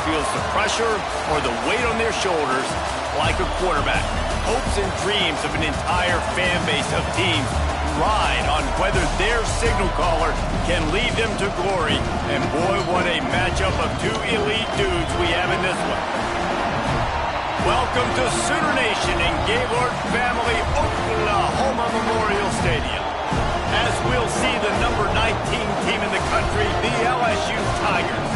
feels the pressure or the weight on their shoulders like a quarterback. Hopes and dreams of an entire fan base of teams ride on whether their signal caller can lead them to glory. And boy, what a matchup of two elite dudes we have in this one. Welcome to Sooner Nation in Gaylord Family Oklahoma Memorial Stadium. As we'll see the number 19 team in the country, the LSU Tigers,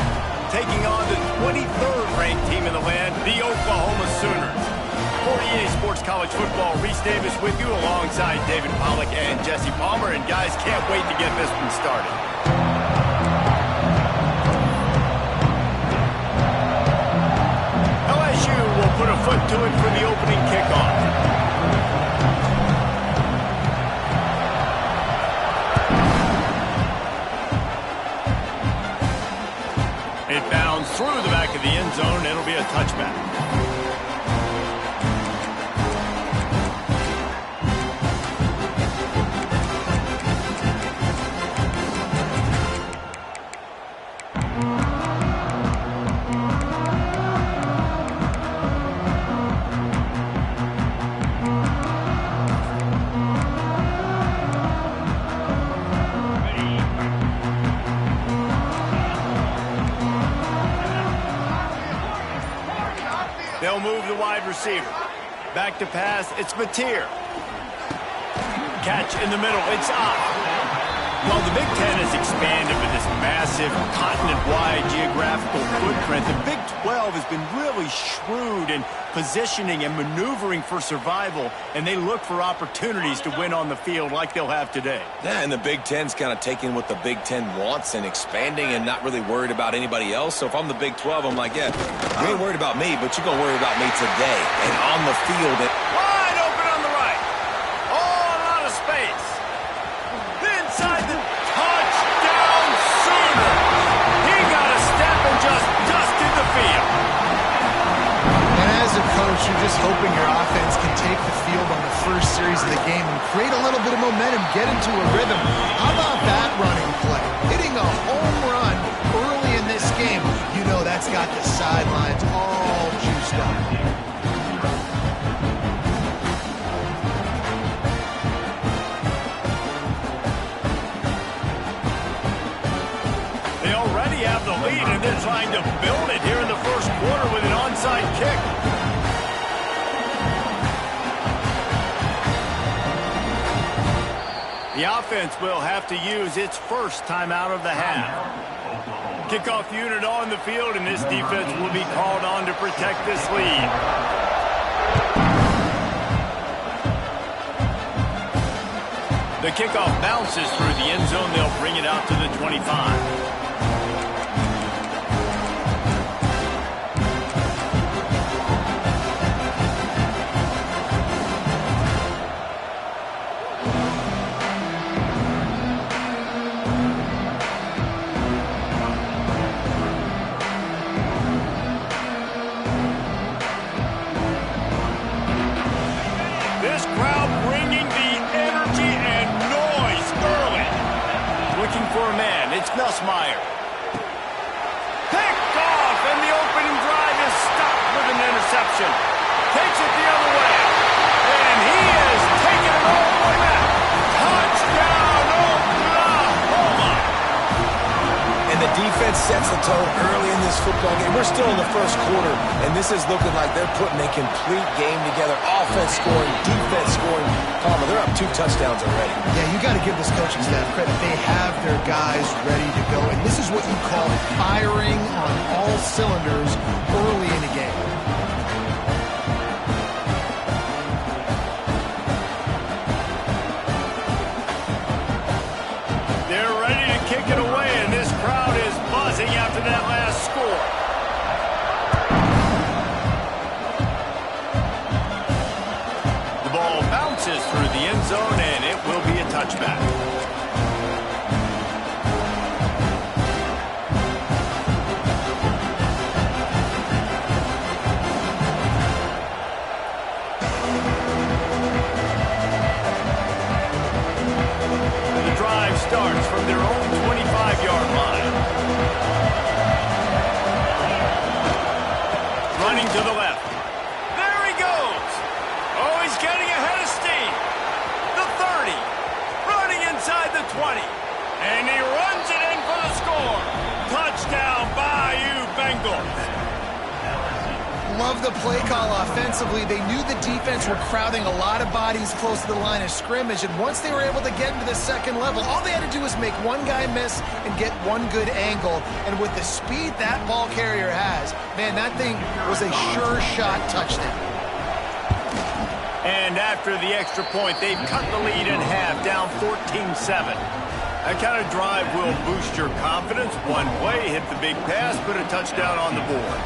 taking on the 23rd ranked team in the land, the Oklahoma Sooners. For EA Sports College Football, Reese Davis with you alongside David Pollack and Jesse Palmer. And guys, can't wait to get this one started. LSU will put a foot to it for the opening kickoff. It bounds through the back of the end zone. It'll be a touchback. They'll move the wide receiver. Back to pass, it's Mateer. Catch in the middle, it's up. Well, the Big Ten has expanded with this massive continent-wide geographical footprint. The Big 12 has been really shrewd in positioning and maneuvering for survival, and they look for opportunities to win on the field like they'll have today. Yeah, and the Big Ten's kind of taking what the Big Ten wants and expanding and not really worried about anybody else. So if I'm the Big 12, I'm like, yeah, you ain't worried about me, but you're going to worry about me today. And on the field, wide open on the right. Oh, a lot of space. Inside the touchdown Sooner. He got a step and just dusted the field. And as a coach, you're just hoping your offense can take the field on the first series of the game and create a little bit of momentum, get into a rhythm. How about that running play? Hitting a home run early in this game. You know that's got the sidelines all juiced up. They already have the lead, and they're trying to build it here in the first quarter with an onside kick. The offense will have to use its first timeout of the half. Kickoff unit on the field, and this defense will be called on to protect this lead. The kickoff bounces through the end zone. They'll bring it out to the 25. This crowd bringing the energy and noise early. Looking for a man. It's Nussmeier. Picked off, and the opening drive is stopped with an interception. Takes it the other way. And he is taking it all the way back. Touchdown, Oklahoma. and the defense sets the tone early in this football game. We're still in the first quarter, and this is looking like they're putting a complete game together. Offense scoring, defense scoring. Palmer, they're up 2 touchdowns already. Yeah, you got to give this coaching staff credit. They have their guys ready to go, and this is what you call firing on all cylinders early in a game. They're ready to kick it away, and this crowd is buzzing after that last score. The ball bounces through the end zone, and it will be a touchback. Starts from their own 25-yard line. Looking to the left. There he goes. Oh, he's getting ahead of steam. The 30. Running inside the 20. And he runs it in for the score. Touchdown, Bayou Bengals. Love the play call offensively. They knew the defense were crowding a lot of bodies close to the line of scrimmage, and once they were able to get into the second level, all they had to do was make one guy miss and get one good angle. And with the speed that ball carrier has, man, that thing was a sure shot touchdown. And after the extra point, they've cut the lead in half, down 14-7. That kind of drive will boost your confidence. One play, hit the big pass, put a touchdown on the board.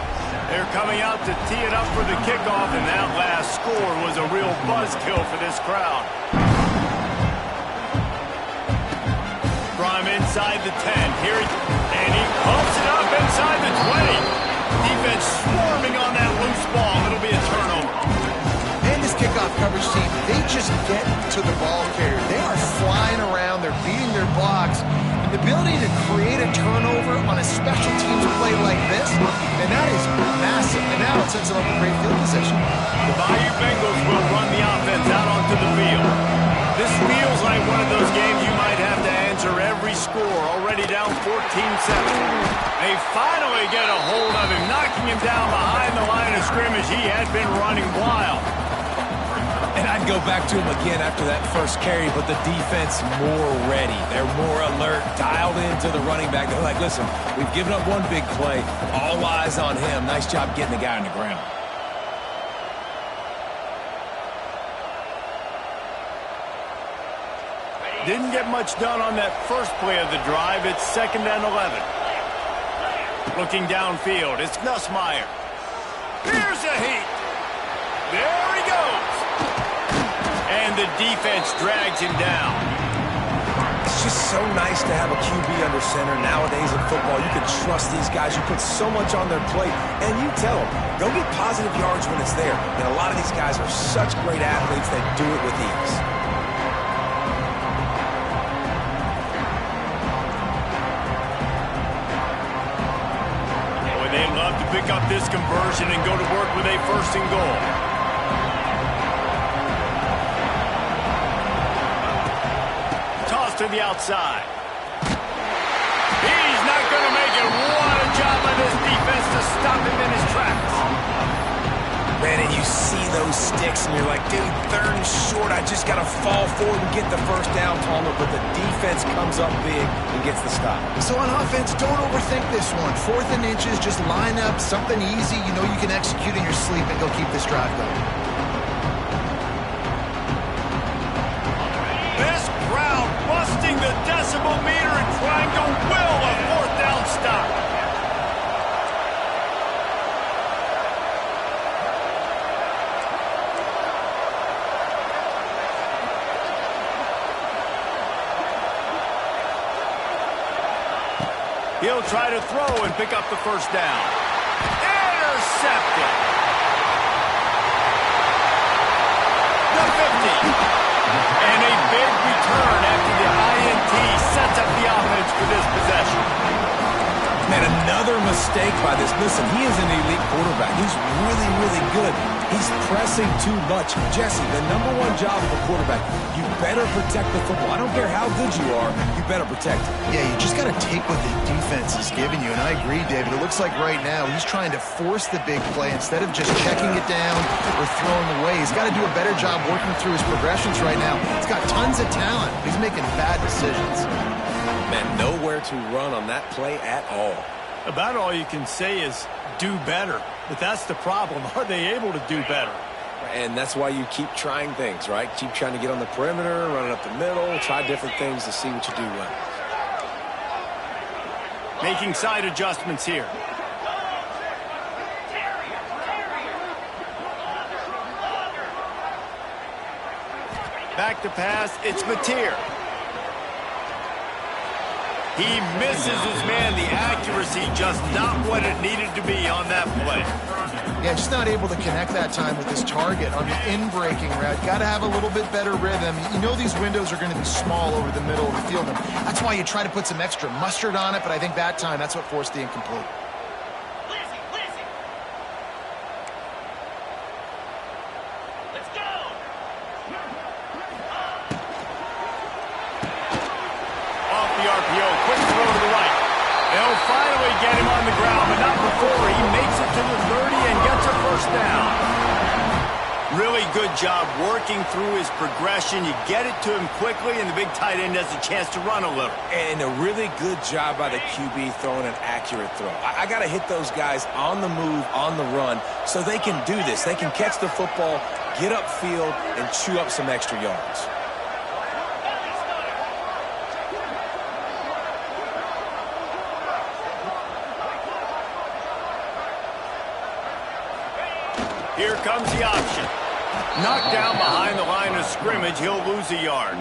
They're coming out to tee it up for the kickoff, and that last score was a real buzzkill for this crowd. From inside the 10, and he pumps it up inside the 20. Defense swarming on that loose ball. It'll be a turnover. And this kickoff coverage team, they just get to the ball carrier. They are flying around. They're beating their blocks. And the ability to create a turnover on a special teams play like this, and that is massive. And now it sets them up a great field position. The Bayou Bengals will run the offense out onto the field. This feels like one of those games you might have to answer every score, already down 14-7. They finally get a hold of him, knocking him down behind the line of scrimmage. He had been running wild. And I'd go back to him again after that first carry, but the defense more ready. They're more alert, dialed into the running back. They're like, listen, we've given up one big play. All eyes on him. Nice job getting the guy on the ground. Didn't get much done on that first play of the drive. It's 2nd and 11. Looking downfield, it's Nussmeier. Here's a heat. There he goes. And the defense drags him down. It's just so nice to have a QB under center. Nowadays in football, you can trust these guys. You put so much on their plate, and you tell them, go get positive yards when it's there. And a lot of these guys are such great athletes that do it with ease. Boy, they love to pick up this conversion and go to work with a 1st and goal. To the outside. He's not going to make it. What a job by this defense to stop him in his tracks. Man, and you see those sticks, and you're like, dude, 3rd and short. I just got to fall forward and get the first down, Palmer. But the defense comes up big and gets the stop. So on offense, don't overthink this one. 4th and inches, just line up something easy. You know you can execute in your sleep and go keep this drive going. Busting the decibel meter and trying to will a 4th down stop. He'll try to throw and pick up the 1st down. Intercepted. The 50. And a big return after the INT sets up the offense for this possession. Man, another mistake by this. Listen, he is an elite quarterback. He's really, really good. He's pressing too much. Jesse, the #1 job of a quarterback, you better protect the football. I don't care how good you are, you better protect it. Yeah, you just got to take what the defense is giving you. And I agree, David. It looks like right now he's trying to force the big play instead of just checking it down or throwing away. He's got to do a better job working through his progressions right now. He's got tons of talent. He's making bad decisions. Man, nowhere to run on that play at all. About all you can say is do better. But that's the problem. Are they able to do better? And that's why you keep trying things, right? Keep trying to get on the perimeter, running up the middle, try different things to see what you do well. Making side adjustments here. Back to pass, it's Mateer. He misses his man. The accuracy just not what it needed to be on that play. Yeah, just not able to connect that time with his target on the in-breaking route. Got to have a little bit better rhythm. You know these windows are going to be small over the middle of the field. And that's why you try to put some extra mustard on it, but I think that time that's what forced the incomplete. job working through his progression. You get it to him quickly, and the big tight end has a chance to run a little. And a really good job by the QB throwing an accurate throw. I got to hit those guys on the move, on the run, so they can do this. They can catch the football, get upfield, and chew up some extra yards. Here comes the option. Knocked down behind the line of scrimmage. He'll lose a yard.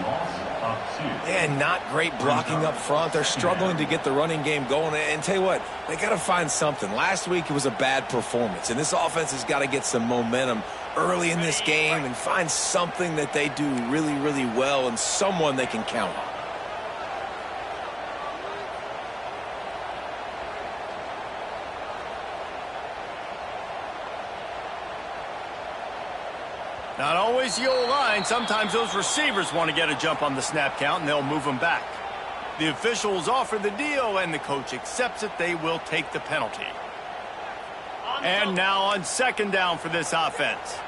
And not great blocking up front. They're struggling to get the running game going. And tell you what, they got to find something. Last week it was a bad performance, and this offense has got to get some momentum early in this game and find something that they do really, really well and someone they can count on. Not always the old line. Sometimes those receivers want to get a jump on the snap count, and they'll move them back. The officials offer the deal, and the coach accepts it. They will take the penalty. And now on second down for this offense.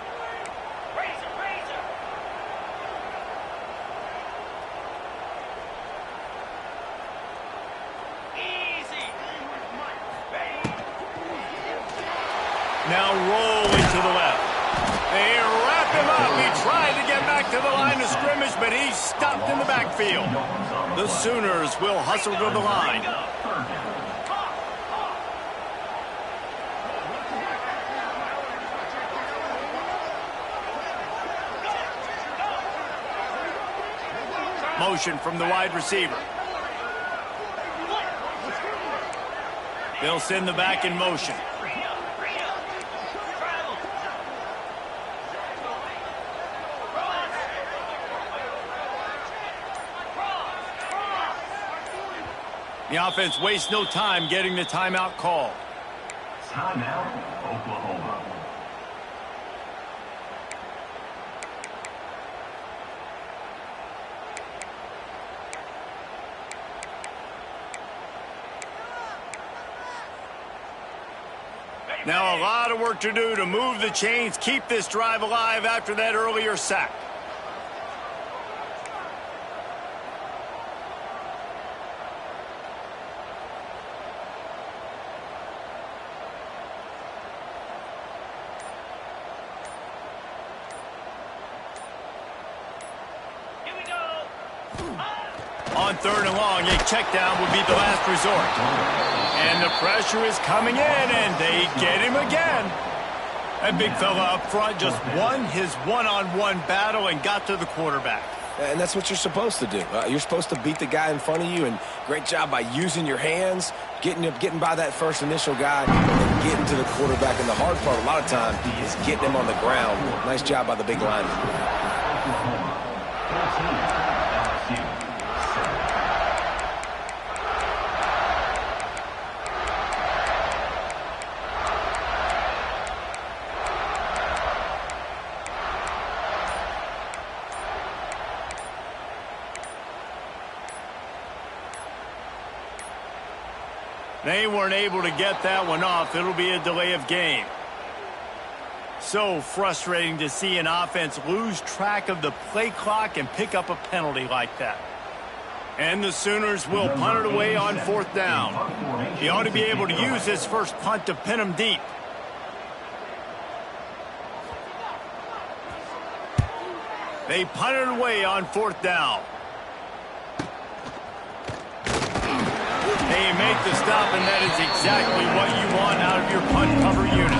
Now rolling to the left. They wrap him up. He tried to get back to the line of scrimmage, but he's stopped in the backfield. The Sooners will hustle to the line. Motion from the wide receiver. They'll send the back in motion. The offense wastes no time getting the timeout called. Timeout, Oklahoma. Now a lot of work to do to move the chains, keep this drive alive after that earlier sack. On third and long, a check down would be the last resort. And the pressure is coming in, and they get him again. That big fella up front just won his one-on-one battle and got to the quarterback. And that's what you're supposed to do. You're supposed to beat the guy in front of you, and great job by using your hands, getting by that first initial guy, and then getting to the quarterback. And the hard part a lot of time is getting him on the ground. Nice job by the big lineman. They weren't able to get that one off. It'll be a delay of game. So frustrating to see an offense lose track of the play clock and pick up a penalty like that. And the Sooners will punt it away on fourth down. He ought to be able to use his first punt to pin him deep. They punt it away on fourth down. They make the stop, and that is exactly what you want out of your punt cover unit.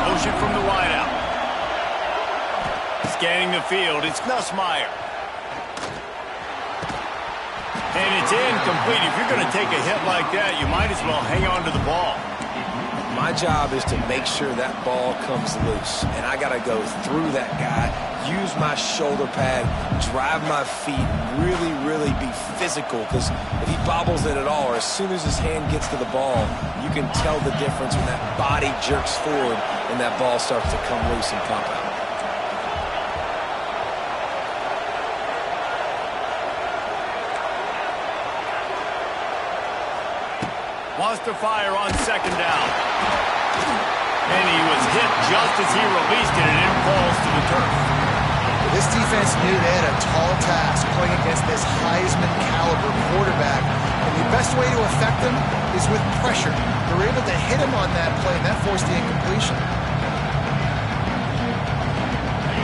Motion from the wideout. Scanning the field, it's Nussmeier. And it's incomplete. If you're going to take a hit like that, you might as well hang on to the ball. My job is to make sure that ball comes loose, and I got to go through that guy, use my shoulder pad, drive my feet really really be physical, because if he bobbles it at all, or as soon as his hand gets to the ball, you can tell the difference when that body jerks forward and that ball starts to come loose and pop out. Wants to fire on second down. And he was hit just as he released it, and it falls to the turf. This defense knew they had a tall task playing against this Heisman-caliber quarterback, and the best way to affect him is with pressure. They were able to hit him on that play, and that forced the incompletion.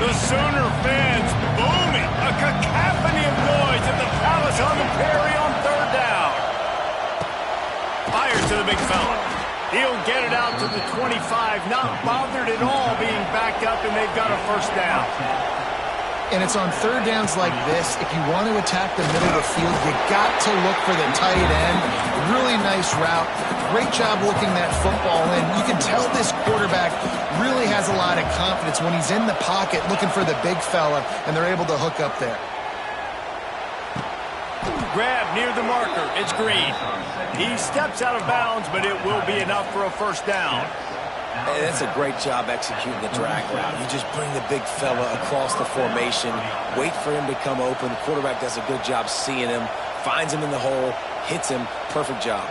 The Sooner fans booming, a cacophony of noise at the Palace on the Prairie on third down. Fires to the big fella. He'll get it out to the 25, not bothered at all being backed up, and they've got a first down. And it's on third downs like this, if you want to attack the middle of the field, you got to look for the tight end. Really nice route. Great job looking that football in. You can tell this quarterback really has a lot of confidence when he's in the pocket looking for the big fella, and they're able to hook up there. Grab near the marker. It's Green. He steps out of bounds, but it will be enough for a first down. Hey, that's a great job executing the drag route. You just bring the big fella across the formation, wait for him to come open. The quarterback does a good job seeing him, finds him in the hole, hits him. Perfect job.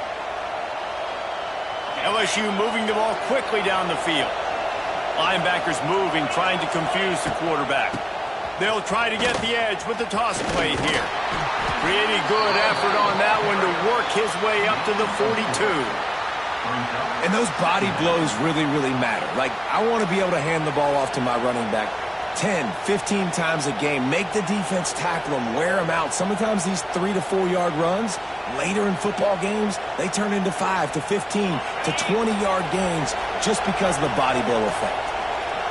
LSU moving the ball quickly down the field. Linebackers moving, trying to confuse the quarterback. They'll try to get the edge with the toss play here. Pretty good effort on that one to work his way up to the 42. And those body blows really, really matter. Like, I want to be able to hand the ball off to my running back 10, 15 times a game. Make the defense tackle him, wear him out. Sometimes these 3 to 4 yard runs, later in football games, they turn into 5 to 15 to 20-yard gains just because of the body blow effect.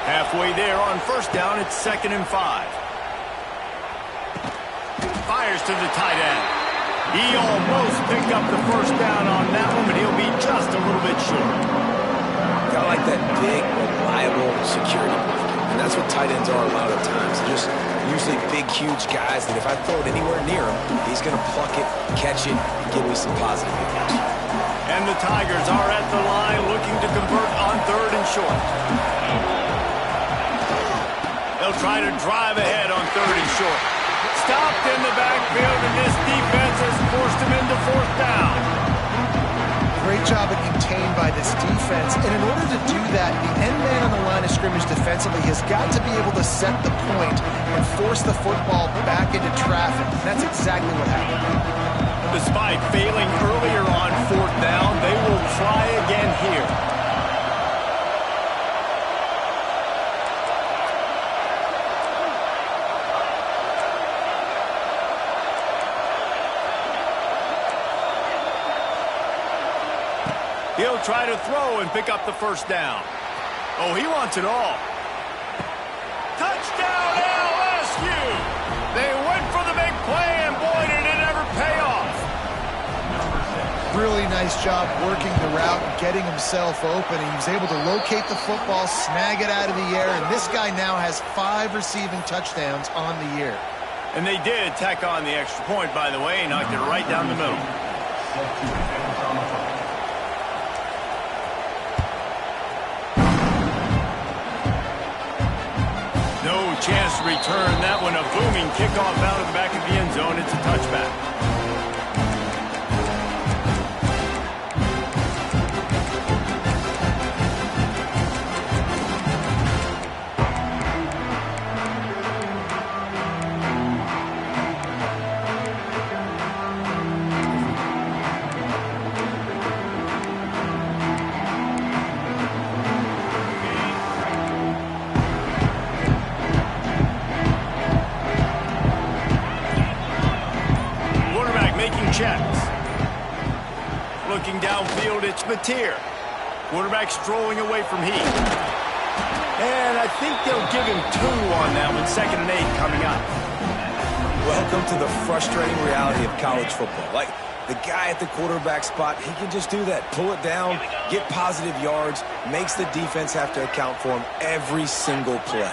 Halfway there on first down, it's 2nd and 5. Fires to the tight end. He almost picked up the first down on that one, but he'll be just a little bit short. Kind of like that big, reliable security blanket. And that's what tight ends are a lot of times. They're just usually big, huge guys that if I throw it anywhere near him, he's going to pluck it, catch it, and give me some positive yards. And the Tigers are at the line looking to convert on 3rd and short. They'll try to drive ahead on 3rd and short. Stopped in the backfield, and this defense has forced him into 4th down. Great job of contained by this defense. And in order to do that, the end man on the line of scrimmage defensively has got to be able to set the point and force the football back into traffic. And that's exactly what happened. Despite failing earlier on 4th down, they will try again here. He'll try to throw and pick up the first down. Oh, he wants it all. Touchdown, LSU! They went for the big play, and boy, did it ever pay off. Really nice job working the route and getting himself open. He was able to locate the football, snag it out of the air, and this guy now has 5 receiving touchdowns on the year. And they did tack on the extra point, by the way, knocked it right down the middle. No chance to return that one. A booming kickoff out of the back of the end zone. It's a touchback. Checks. Looking downfield, it's Mateer. Quarterback strolling away from Heath. And I think they'll give him 2 on that one. 2nd and 8 coming up. Welcome to the frustrating reality of college football. Like, the guy at the quarterback spot, he can just do that. Pull it down, get positive yards, makes the defense have to account for him every single play.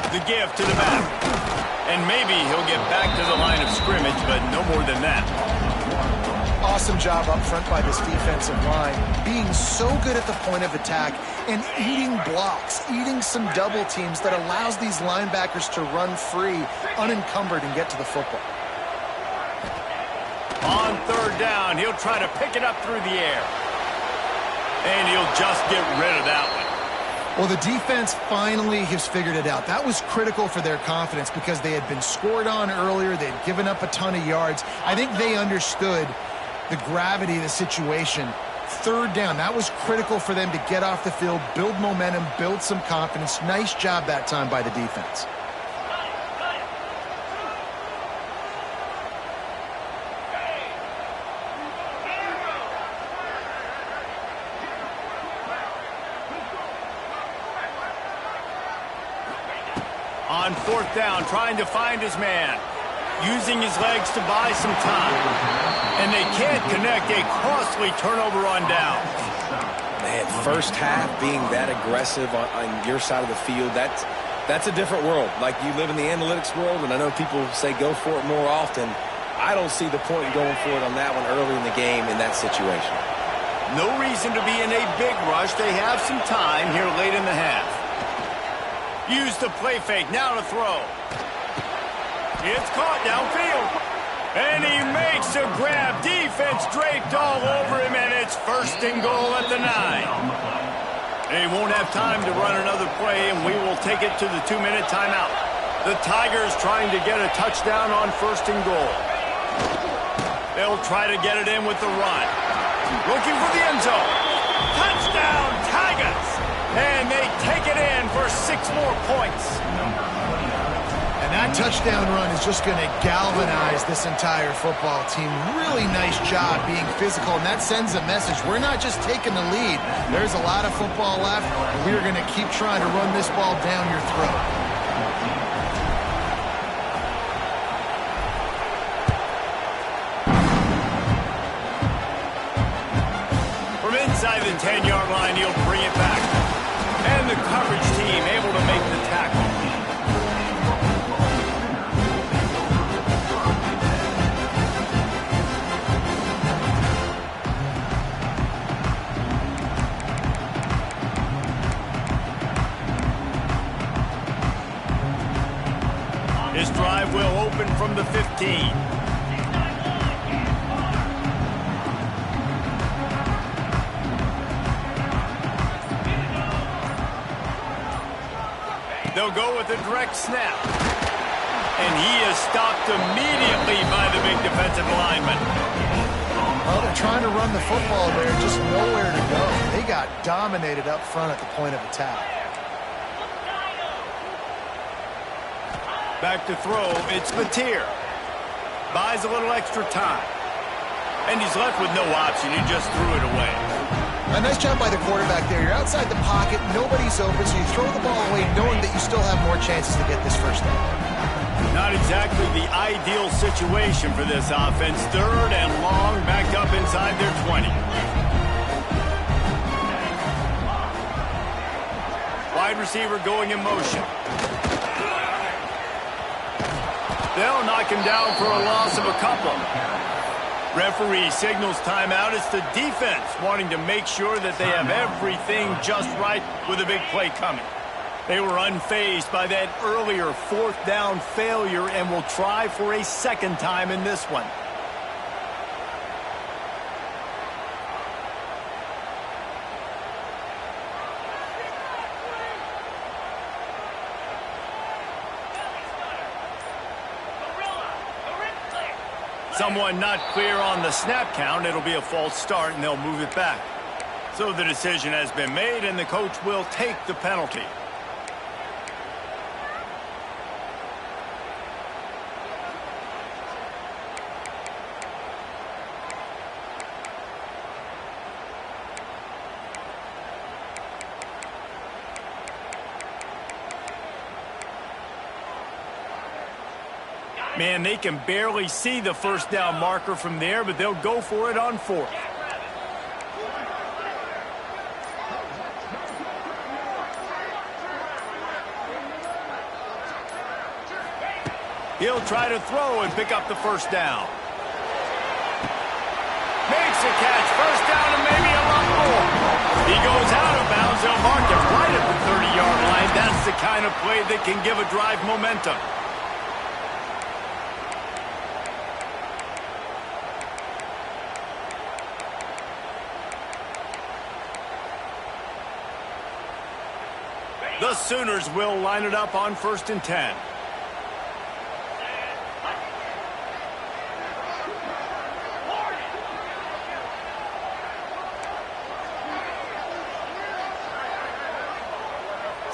The give to the back. And maybe he'll get back to the line of scrimmage, but no more than that. Awesome job up front by this defensive line, being so good at the point of attack and eating blocks, eating some double teams that allows these linebackers to run free, unencumbered, and get to the football. On third down, he'll try to pick it up through the air. And he'll just get rid of that one. Well, the defense finally has figured it out. That was critical for their confidence because they had been scored on earlier. They had given up a ton of yards. I think they understood the gravity of the situation. Third down, that was critical for them to get off the field, build momentum, build some confidence. Nice job that time by the defense. On fourth down, trying to find his man. Using his legs to buy some time. And they can't connect a costly turnover on down. Man, first half being that aggressive on your side of the field, that's a different world. Like, you live in the analytics world, and I know people say go for it more often. I don't see the point in going for it on that one early in the game in that situation. No reason to be in a big rush. They have some time here late in the half. Use the play fake, now to throw. It's caught downfield. And he makes a grab. Defense draped all over him, and it's first and goal at the 9. They won't have time to run another play, and we will take it to the 2-minute timeout. The Tigers trying to get a touchdown on first and goal. They'll try to get it in with the run. Looking for the end zone. Touchdown, Tigers! And they take it in for 6 more points. And that touchdown run is just going to galvanize this entire football team. Really nice job being physical, and that sends a message. We're not just taking the lead. There's a lot of football left, and we're going to keep trying to run this ball down your throat. From inside the 10-yard line, he'll bring it back. And the coverage team able to make the tackle. His drive will open from the 15. They'll go with a direct snap. And he is stopped immediately by the big defensive lineman. Well, they're trying to run the football there, just nowhere to go. They got dominated up front at the point of attack. Back to throw, it's Mateer. Buys a little extra time. And he's left with no option, he just threw it away. A nice job by the quarterback there. You're outside the pocket, nobody's open, so you throw the ball away knowing that you still have more chances to get this first down. Not exactly the ideal situation for this offense. Third and long, back up inside their 20. Wide receiver going in motion. They'll knock him down for a loss of a couple. Referee signals timeout. It's the defense wanting to make sure that they have everything just right with a big play coming. They were unfazed by that earlier fourth down failure and will try for a second time in this one. Someone not clear on the snap count. It'll be a false start, and they'll move it back. So the decision has been made, and the coach will take the penalty. Man, they can barely see the first down marker from there, but they'll go for it on fourth. He'll try to throw and pick up the first down. Makes a catch. First down and maybe a lot more. He goes out of bounds. They'll mark him right at the 30-yard line. That's the kind of play that can give a drive momentum. The Sooners will line it up on 1st and 10.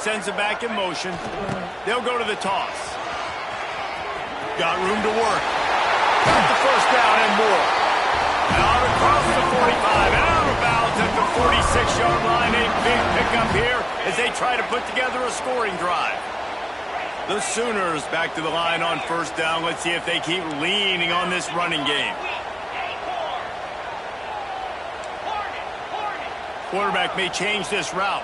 Sends it back in motion. They'll go to the toss. Got room to work. Got the first down and more. Out across the 45 and out of bounds at the 46-yard line. A big pickup here as they try to put together a scoring drive. The Sooners back to the line on 1st down. Let's see if they keep leaning on this running game. Quarterback may change this route.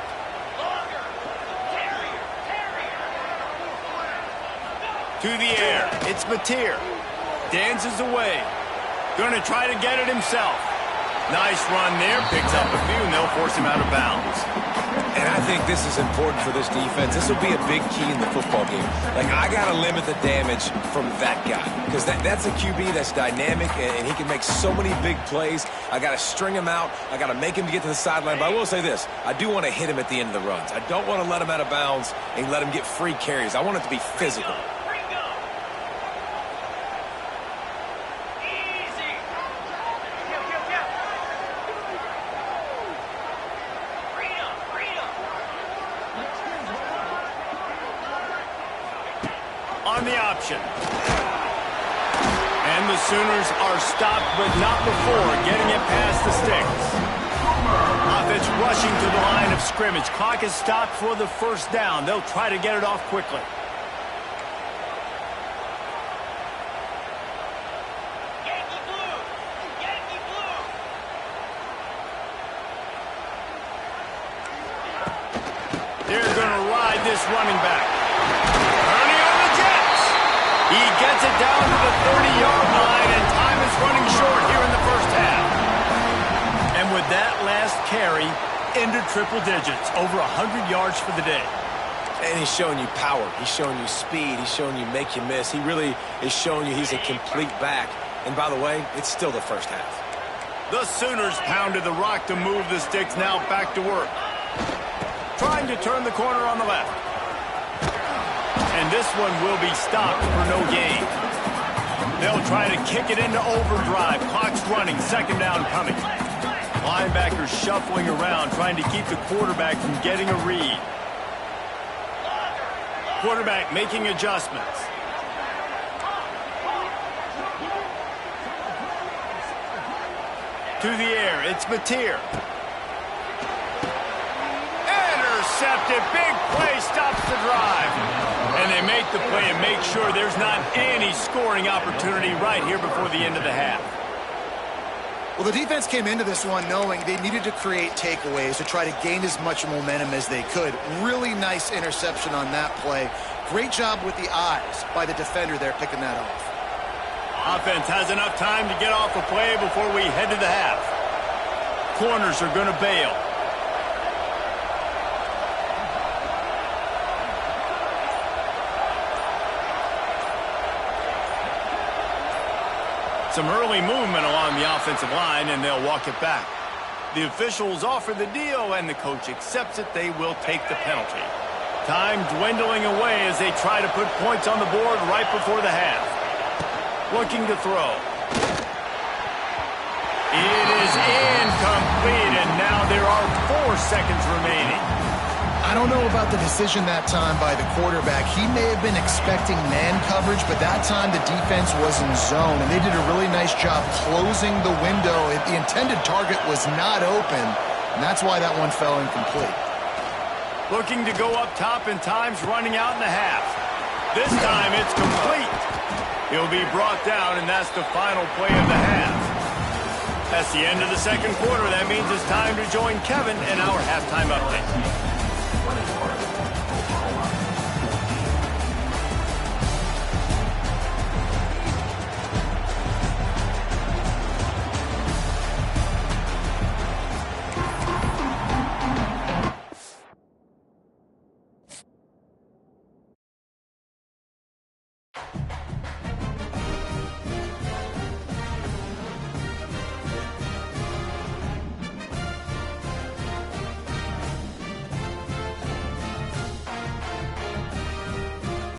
To the air. It's Mateer. Dances away. Going to try to get it himself. Nice run there. Picks up a few, and they'll force him out of bounds. And I think this is important for this defense. This will be a big key in the football game. Like, I got to limit the damage from that guy. Because that's a QB that's dynamic, and he can make so many big plays. I got to string him out. I got to make him get to the sideline. But I will say this. I do want to hit him at the end of the runs. I don't want to let him out of bounds and let him get free carries. I want it to be physical. On the option. And the Sooners are stopped, but not before getting it past the sticks. Offense rushing to the line of scrimmage. Clock is stopped for the first down. They'll try to get it off quickly. They're going to ride this running back. He gets it down to the 30-yard line, and time is running short here in the first half. And with that last carry, into triple digits, over 100 yards for the day. And he's showing you power. He's showing you speed. He's showing you make you miss. He really is showing you he's a complete back. And by the way, it's still the first half. The Sooners pounded the rock to move the sticks, now back to work. Trying to turn the corner on the left. And this one will be stopped for no gain. They'll try to kick it into overdrive. Clock's running. 2nd down coming. Linebackers shuffling around, trying to keep the quarterback from getting a read. Quarterback making adjustments. To the air. It's Mateer. Intercepted. Big play stops the drive. And they make the play and make sure there's not any scoring opportunity right here before the end of the half. Well, the defense came into this one knowing they needed to create takeaways to try to gain as much momentum as they could. Really nice interception on that play. Great job with the eyes by the defender there picking that off. Offense has enough time to get off a play before we head to the half. Corners are going to bail. Some early movement along the offensive line, and they'll walk it back. The officials offer the deal, and the coach accepts it. They will take the penalty. Time dwindling away as they try to put points on the board right before the half. Looking to throw. It is incomplete, and now there are 4 seconds remaining. I don't know about the decision that time by the quarterback. He may have been expecting man coverage, but that time the defense was in zone, and they did a really nice job closing the window. The intended target was not open, and that's why that one fell incomplete. Looking to go up top, and time's running out in the half. This time it's complete. He'll be brought down, and that's the final play of the half. That's the end of the second quarter. That means it's time to join Kevin in our halftime update.